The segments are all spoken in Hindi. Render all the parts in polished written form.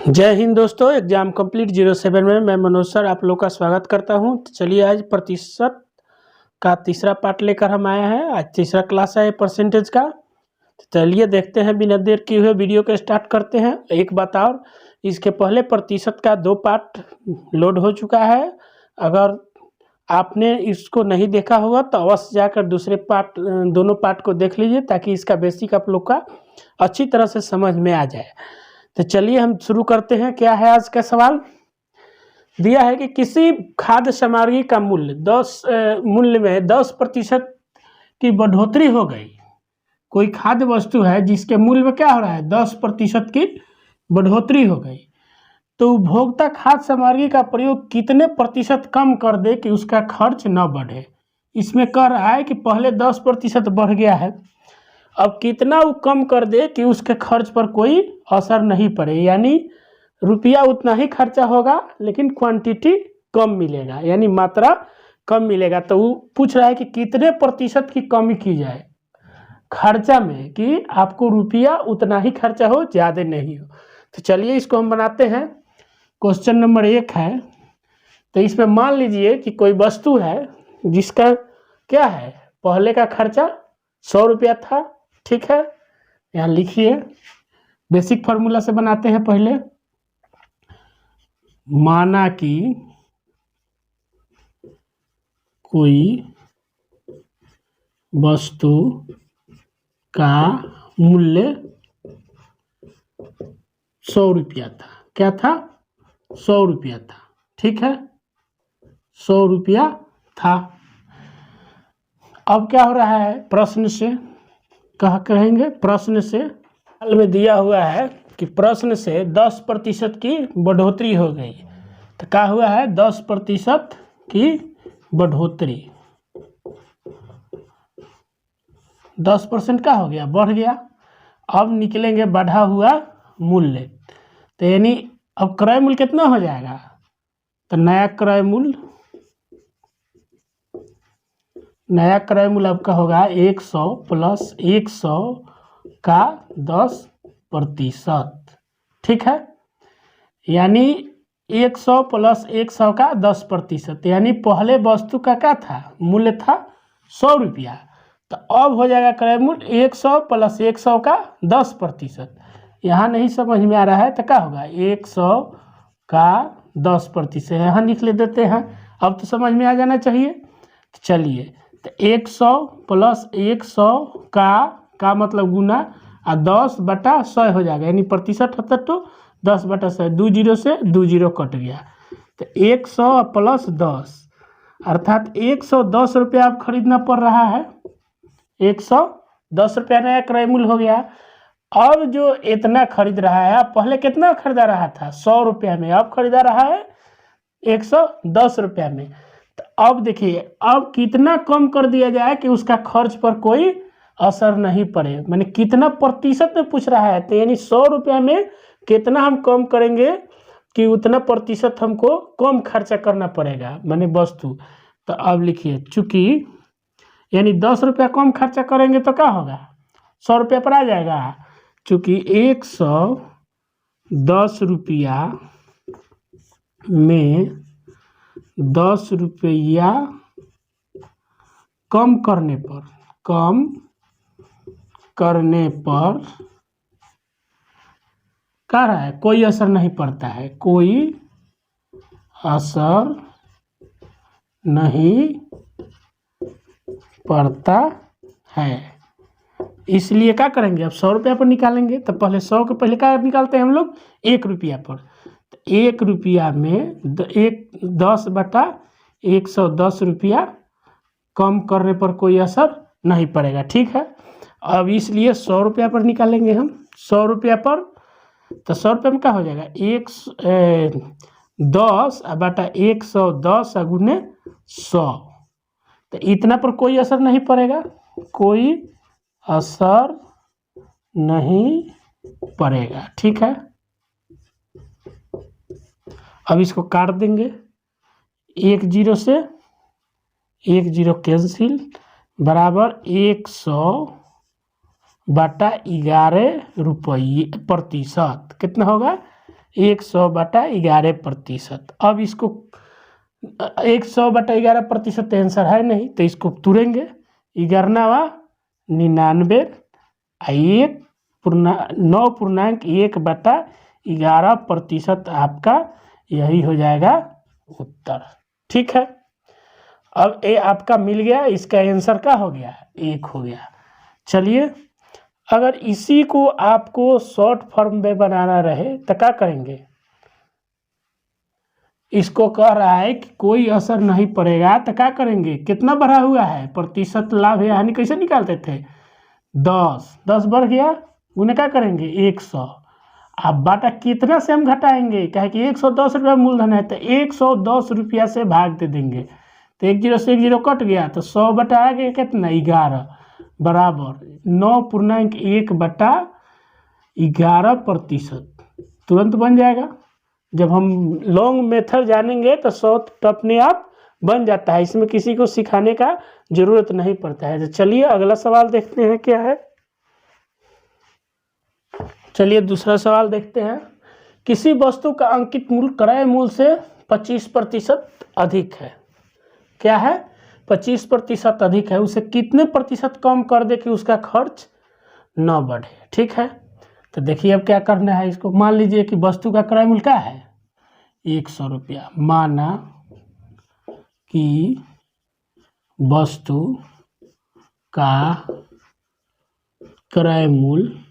जय हिंद दोस्तों। एग्जाम कंप्लीट 07 में मैं मनोज सर आप लोग का स्वागत करता हूं। तो चलिए आज प्रतिशत का तीसरा पार्ट लेकर हम आए हैं। आज तीसरा क्लास है परसेंटेज का। तो चलिए देखते हैं, बिना देर किए हुए वीडियो को स्टार्ट करते हैं। एक बात और, इसके पहले प्रतिशत का 2 पार्ट लोड हो चुका है। अगर आपने इसको नहीं देखा होगा तो अवश्य जाकर दूसरे पार्ट दोनों पार्ट को देख लीजिए, ताकि इसका बेसिक आप लोग का अच्छी तरह से समझ में आ जाए। तो चलिए हम शुरू करते हैं। क्या है आज का सवाल? दिया है कि किसी खाद्य सामग्री का मूल्य में 10% की बढ़ोतरी हो गई। कोई खाद्य वस्तु है जिसके मूल्य में क्या हो रहा है, 10% की बढ़ोतरी हो गई, तो उपभोक्ता खाद्य सामग्री का प्रयोग कितने प्रतिशत कम कर दे कि उसका खर्च न बढ़े। इसमें कह रहा है कि पहले 10% बढ़ गया है, अब कितना वो कम कर दे कि उसके खर्च पर कोई असर नहीं पड़े, यानी रुपया उतना ही खर्चा होगा लेकिन क्वांटिटी कम मिलेगा, यानी मात्रा कम मिलेगा। तो वो पूछ रहा है कि कितने प्रतिशत की कमी की जाए खर्चा में कि आपको रुपया उतना ही खर्चा हो, ज़्यादा नहीं हो। तो चलिए इसको हम बनाते हैं। क्वेश्चन नंबर 1 है। तो इसमें मान लीजिए कि कोई वस्तु है जिसका क्या है, पहले का खर्चा 100 रुपया था, ठीक है। यहाँ लिखिए, बेसिक फार्मूला से बनाते हैं पहले। माना कि कोई वस्तु का मूल्य 100 रुपया था। क्या था? 100 रुपया था, ठीक है। 100 रुपया था। अब क्या हो रहा है, प्रश्न से कहेंगे, प्रश्न से हाल में दिया हुआ है कि प्रश्न से 10% की बढ़ोतरी हो गई। तो क्या हुआ है, 10% की बढ़ोतरी। 10% का हो गया, बढ़ गया। अब निकलेंगे बढ़ा हुआ मूल्य। तो यानी अब क्रय मूल्य कितना हो जाएगा, तो नया क्रय मूल्य आपका होगा 100 प्लस 100 का 10%, ठीक है। यानी 100 प्लस 100 का 10%, यानी पहले वस्तु का क्या था, मूल्य था 100 रुपया। तो अब हो जाएगा क्रय मूल्य 100 प्लस 100 का 10%। यहाँ नहीं समझ में आ रहा है तो क्या होगा, 100 का 10%। यहाँ लिख ले देते हैं, अब तो समझ में आ जाना चाहिए। तो चलिए, तो 100 प्लस 100 का मतलब गुना, और 10/100 हो जाएगा, यानी प्रतिशत होता तो 10/100, 2 जीरो से 2 जीरो कट गया। तो 100 प्लस 10 अर्थात 110 रुपया अब खरीदना पड़ रहा है। 110 रुपया नया क्रय मूल्य हो गया। अब जो इतना खरीद रहा है, पहले कितना खरीदा रहा था, 100 रुपया में, अब खरीदा रहा है 110 रुपया में। तो अब देखिए, अब कितना कम कर दिया जाए कि उसका खर्च पर कोई असर नहीं पड़े, माने कितना प्रतिशत में पूछ रहा है। तो यानी 100 रुपया में कितना हम कम करेंगे कि उतना प्रतिशत हमको कम खर्चा करना पड़ेगा, माने वस्तु। तो अब लिखिए, चूंकि यानी 10 रुपया कम खर्चा करेंगे तो क्या होगा, 100 रुपया पर आ जाएगा। चूंकि 110 रुपया में 10 रुपया कम करने पर क्या रहा है, कोई असर नहीं पड़ता है, कोई असर नहीं पड़ता है। इसलिए क्या करेंगे, अब 100 रुपया पर निकालेंगे। तो पहले 100 के पहले क्या निकालते हैं हम लोग, 1 रुपया पर। तो 1 रुपया में 10/110 रुपया कम करने पर कोई असर नहीं पड़ेगा, ठीक है। अब इसलिए 100 रुपया पर निकालेंगे हम, 100 रुपया पर। तो 100 रुपये में क्या हो जाएगा, 10/110 गुने 100। तो इतना पर कोई असर नहीं पड़ेगा, कोई असर नहीं पड़ेगा, ठीक है। अब इसको काट देंगे, 1 जीरो से 1 जीरो कैंसिल, बराबर 100/11 रुपये प्रतिशत। कितना होगा, 100/11%। अब इसको 100/11% आंसर है नहीं, तो इसको तुरेंगे। 11×99 9.1/11% आपका यही हो जाएगा उत्तर। ठीक है, अब ये आपका मिल गया, इसका आंसर क्या हो गया, 1 हो गया। चलिए, अगर इसी को आपको शॉर्ट फॉर्म में बनाना रहे तो क्या करेंगे, इसको कह रहा है कि कोई असर नहीं पड़ेगा, तो क्या करेंगे, कितना बढ़ा हुआ है, प्रतिशत लाभ या हानि कैसे निकालते थे, 10 बढ़ गया, उन्हें क्या करेंगे 100। अब बाटा कितना से हम घटाएंगे, कहे कि 110 रुपया मूलधन है, तो 110 रुपया से भाग दे देंगे, तो 1 0 से 1 0 कट गया, तो 100 बटा आ गया कितना 11 बराबर 9.1/11%। तुरंत बन जाएगा। जब हम लॉन्ग मेथड जानेंगे तो शॉर्ट अपने आप बन जाता है, इसमें किसी को सिखाने का जरूरत नहीं पड़ता है। तो चलिए अगला सवाल देखते हैं क्या है। चलिए दूसरा सवाल देखते हैं। किसी वस्तु का अंकित मूल्य क्रय मूल्य से 25% अधिक है। क्या है, 25% अधिक है, उसे कितने प्रतिशत कम कर दे कि उसका खर्च न बढ़े। ठीक है, तो देखिए अब क्या करना है इसको। मान लीजिए कि वस्तु का क्रय मूल्य क्या है 100 रुपया। माना कि वस्तु का क्रय मूल्य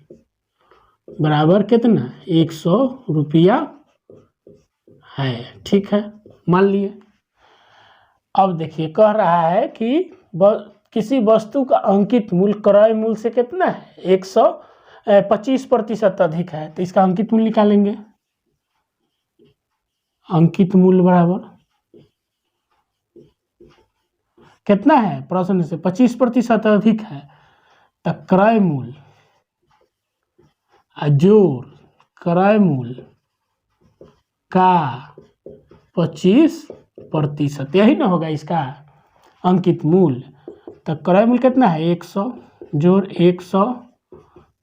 बराबर कितना 100 रुपया है। ठीक है, मान लिए। अब देखिए कह रहा है कि किसी वस्तु का अंकित मूल्य क्रय मूल्य से कितना है 25% अधिक है, तो इसका अंकित मूल्य निकालेंगे। अंकित मूल्य बराबर कितना है, प्रश्न से 25% अधिक है, तो क्रय मूल्य जोड़ क्रय मूल्य का 25%, यही ना होगा इसका अंकित मूल्य। तो क्रय मूल्य कितना है 100 जोड़ 100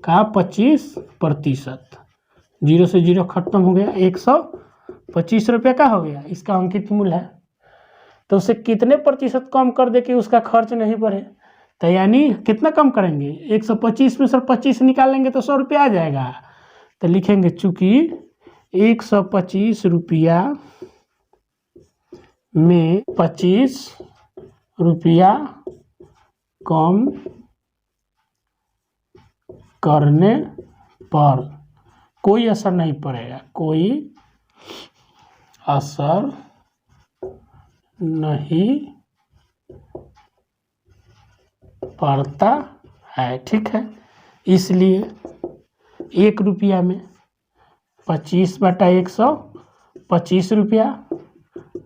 का 25%, 0 से 0 खत्म हो गया, 125 रुपये का हो गया, इसका अंकित मूल्य है। तो उसे कितने प्रतिशत कम कर दे कि उसका खर्च नहीं बढ़े, तो यानी कितना कम करेंगे 125 में से 25 निकालेंगे तो 100 रुपया आ जाएगा। तो लिखेंगे चूंकि 125 रुपया में 25 रुपया कम करने पर कोई असर नहीं पड़ेगा, कोई असर नहीं पड़ता है। ठीक है, इसलिए 1 रुपया में 25/100 25 रुपया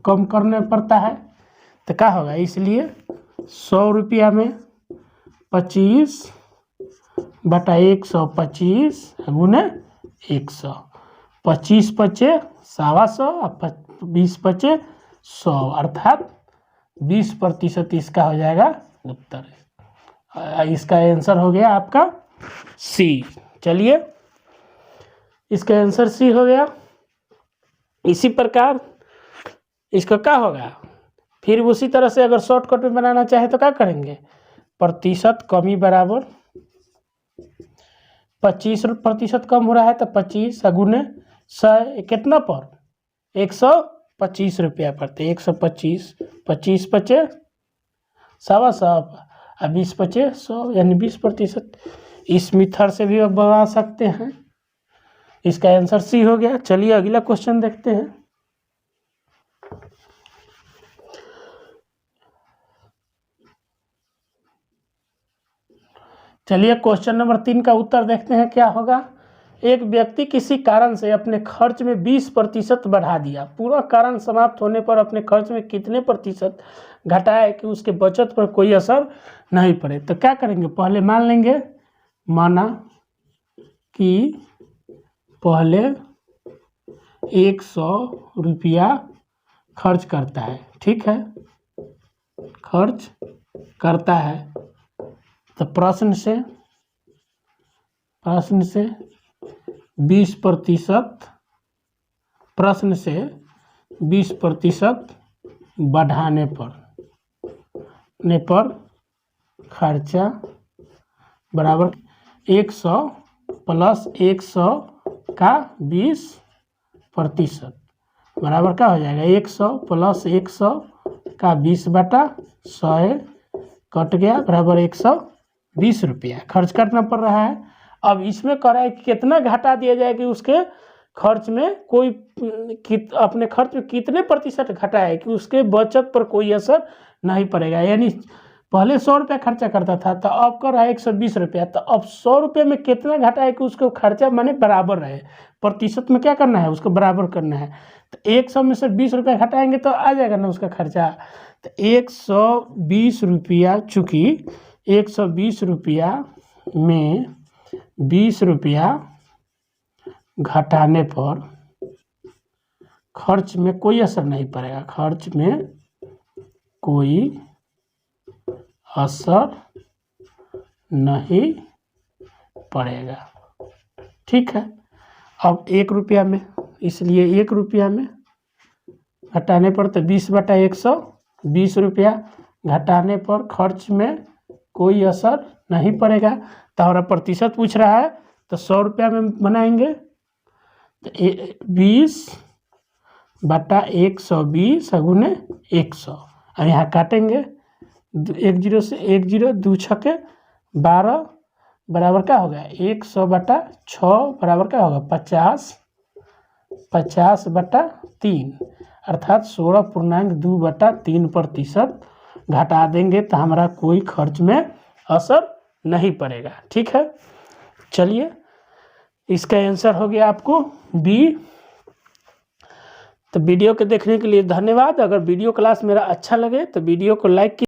कम करने पड़ता है, तो क्या होगा, इसलिए 100 रुपया में 25/100 25 गुने 100, 25 पचे 125, 20 पचे 100, अर्थात 20% इसका हो जाएगा उत्तर। इसका आंसर हो गया आपका सी। चलिए, इसका आंसर सी हो गया। इसी प्रकार इसका क्या होगा, फिर उसी तरह से अगर शॉर्टकट में बनाना चाहे तो क्या करेंगे, प्रतिशत कमी बराबर 25% कम हो रहा है, तो 25 गुने 100 कितना पर 125 रुपया पड़ते, 125 25 पचे 125 और 20 पचे 100, यानी 20%। इस मेथड से भी आप बना सकते हैं। इसका आंसर सी हो गया। चलिए अगला क्वेश्चन देखते हैं। चलिए क्वेश्चन नंबर 3 का उत्तर देखते हैं क्या होगा। एक व्यक्ति किसी कारण से अपने खर्च में 20% बढ़ा दिया। पूरा कारण समाप्त होने पर अपने खर्च में कितने प्रतिशत घटाए कि उसके बचत पर कोई असर नहीं पड़े। तो क्या करेंगे, पहले मान लेंगे, माना कि पहले 100 रुपया खर्च करता है। ठीक है, खर्च करता है, तो प्रश्न से 20% प्रश्न से 20% बढ़ाने पर खर्चा बराबर 100 प्लस 100 का 20% बराबर क्या हो जाएगा 100 प्लस 100 का 20/100 कट गया बराबर 120 रुपया खर्च करना पड़ रहा है। अब इसमें कह रहा है कि कितना घटा दिया जाए कि उसके खर्च में कोई अपने खर्च में कितने प्रतिशत घटा है कि उसके बचत पर कोई असर नहीं पड़ेगा। यानी पहले 100 रुपया खर्चा करता था तो अब कर रहा है 120 रुपया, तो अब 100 रुपये में कितना घटा है कि उसको खर्चा माने बराबर रहे, प्रतिशत में क्या करना है उसको बराबर करना है। तो 100 में से 20 रुपया घटाएंगे तो आ जाएगा ना उसका खर्चा। तो 120 रुपया, चूँकि 120 रुपया में 20 रुपया घटाने पर खर्च में कोई असर नहीं पड़ेगा, खर्च में कोई असर नहीं पड़ेगा। ठीक है। अब 1 रुपया में, इसलिए 1 रुपया में घटाने पर तो 20/100, 20 रुपया घटाने पर खर्च में कोई असर नहीं पड़ेगा। तो हमारा प्रतिशत पूछ रहा है तो 100 रुपया में बनाएंगे तो 20/120 गुने 100। अब यहाँ काटेंगे 1 0 से 1 0, 2 छके 12 बराबर क्या होगा 100/6 बराबर क्या होगा 50, 50/3 अर्थात 16.2/3% घटा देंगे तो हमारा कोई खर्च में असर नहीं पड़ेगा। ठीक है। चलिए, इसका आंसर हो गया आपको बी। तो वीडियो के देखने के लिए धन्यवाद। अगर वीडियो क्लास मेरा अच्छा लगे तो वीडियो को लाइक